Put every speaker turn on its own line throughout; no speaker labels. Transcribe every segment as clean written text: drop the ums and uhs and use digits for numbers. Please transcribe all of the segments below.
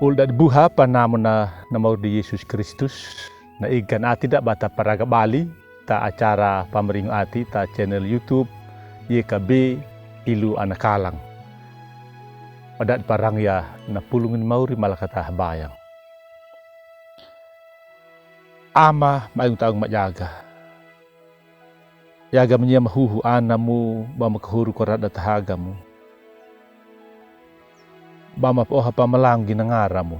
Uldat buha panamo na namaw di Yesus Kristus na igan ati da bata paraga Bali ta acara pameringo ati ta channel YouTube YKB Ilu Anakalang. Padat parang ya na pulungin mauri malakata bayang. Ama mayong taong mayaga. Yaga niya mahuhu anamu ba makahuru ko rada tahaga mo. Ba mapoha pamalang ginangara mo.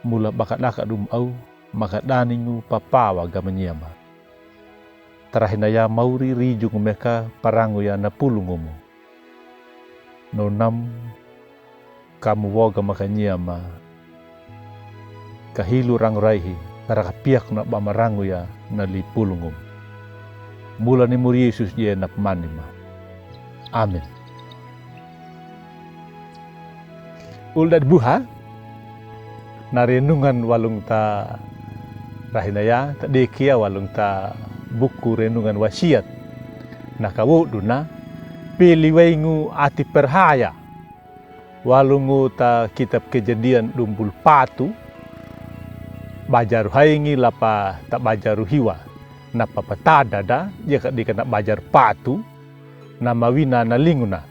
Mula bakat lakat dumaw, makadaning mo papawa gamanyama. Tarahinaya mauri rijung meka parango ya na pulungo mo. Nonam kamu woga makanyama. Kahilu rang raihi, karakapiak na bamarango ya na lipulungo mo. Mula ni muri Yesus ye na pamanima. Amin. Uldat buha narenungan walung ta rahinaya ta dekia walung ta buku renungan wasiat nakawudu na piliwaingu ati perhaya walungu ta kitab Kejadian 24 bajaru haingi lapa tak bajaru hiwa napa patada da jika dikena bajar patu nama wina na linguna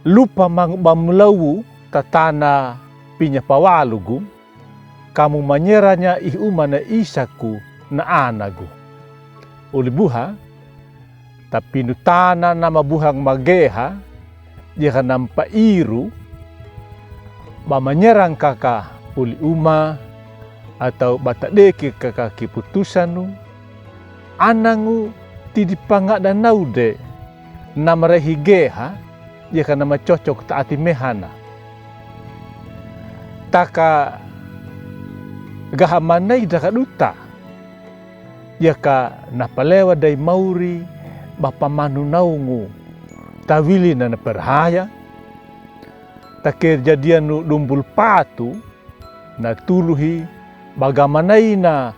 lupa mang bamlawu tatana pinya pawalugu kamu manyeranya ihuma na isaku na anagu ulibuha tapi nutana nama buhang mageha jika nampa iru ba manyerang kaka uli uma atau batadeki kaka kiputusanu anangu tidipanga dan naude nama rehigeha jika nama cocok taati mehana taka gahamanay daka duta yaka napalewa day mauri bapamanunaungu tawili na naperhaya takirjadian nu dumbul patu na tuluhi bagamanay na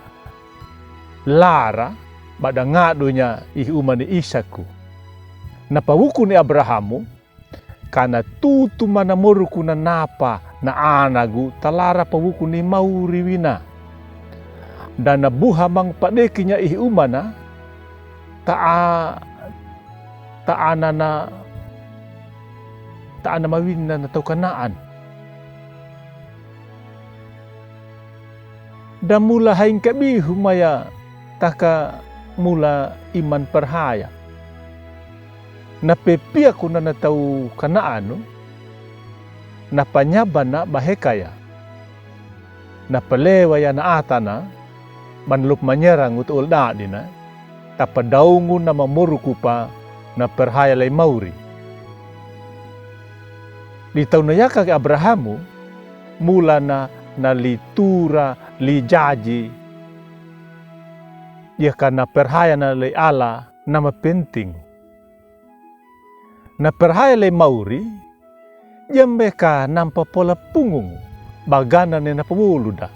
lara badangadunya ihuma ni Isaku napawuku ni Abrahamu kana tutu manamuruku na napa na anagu talara pawuku ni mauri wina dan nabuha mang padekinya ihumana taana mawin na tau kanaan dan mula haing kabi humaya taka mula iman perhaya napepia kuna na tau kanaano napanyaba na bahekaya napalewa ya na atana manlup manyerang utul dadina tapadaungu na mamuruku pa na perhaya lay mauri di tau na yaka ke Abrahamu mula na litura lijaji ya kana perhaya na lay ala na mapenting na perhaya lay mauri yambeka nampa pola pungung bagana ni napawuluda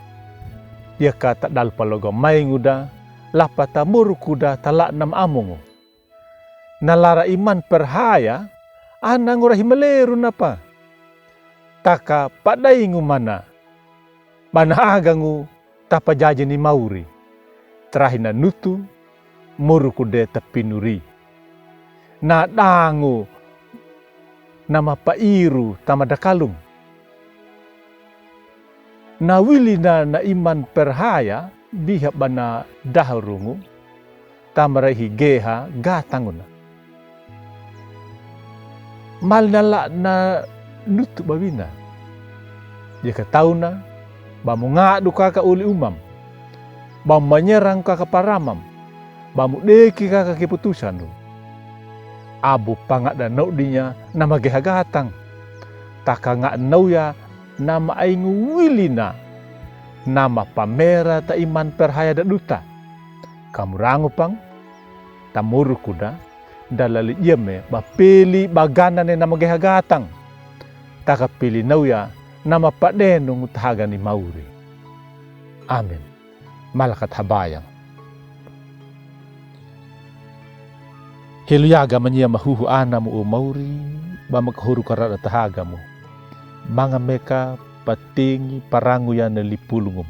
yaka tak dal palogo mainguda lapata murukuda talak nam amungu nalara iman perhaya anang ura himaleru napa taka padaingu mana agangu tapajaji ni mauri terahina nutu murukude tapinuri na dangu nama pairu tamadakalung na wili na iman perhaya bihak bana daharungu tamarahi geha gatanguna malnala na nutu bawina jika tauna bamu ngadu kaka uli umam bamu manyerang kaka paramam bamu deki kaka keputusan abu pangat dan naudinya nama gehagatang taka ngak nauya nama aingu wilina nama pamera ta iman perhaya da duta kamu rangupang tamuru kuda dalali yeme bapili bagana ne nama gehagatang taka pili nauya nama padenung tahaga ni mauri amin malakat habayang Hiluyaga manya mahuhu ana mo umauri, ba maghuru karada tahaga mo. Mga meka patingi parangu ya na lipulungum.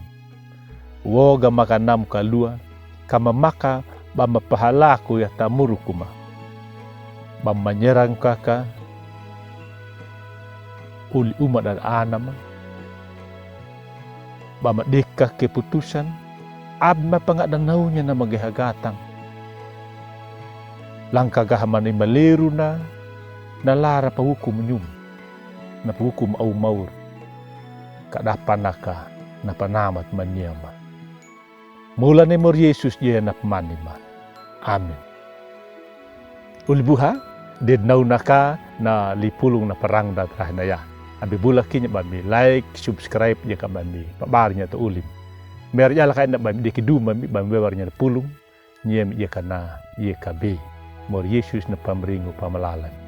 Woga makanam kalua, kama maka bama pahalaku ya tamurukuma. Bama nyerang kaka, uli umat dan anama. Bama deka keputusan, abma pangadanaunya na magahagatang. Langkah gahaman ni maleru na lara pahukum nyum, na pahukum au maur. Kadapanaka na panamat manyama. Mula ni Mor Yesus dia na pamanima. Amin. Ulbuha, dednau naka na lipulong na parang datrah na ya. Abi bulak kinya bami like, subscribe dia ka bami pabarnya to ulim. Mer ya lakay na bami dikidu bami warnya pulong nyem ia kana ia kabe. Mor Yesus na pamringo pamalalan.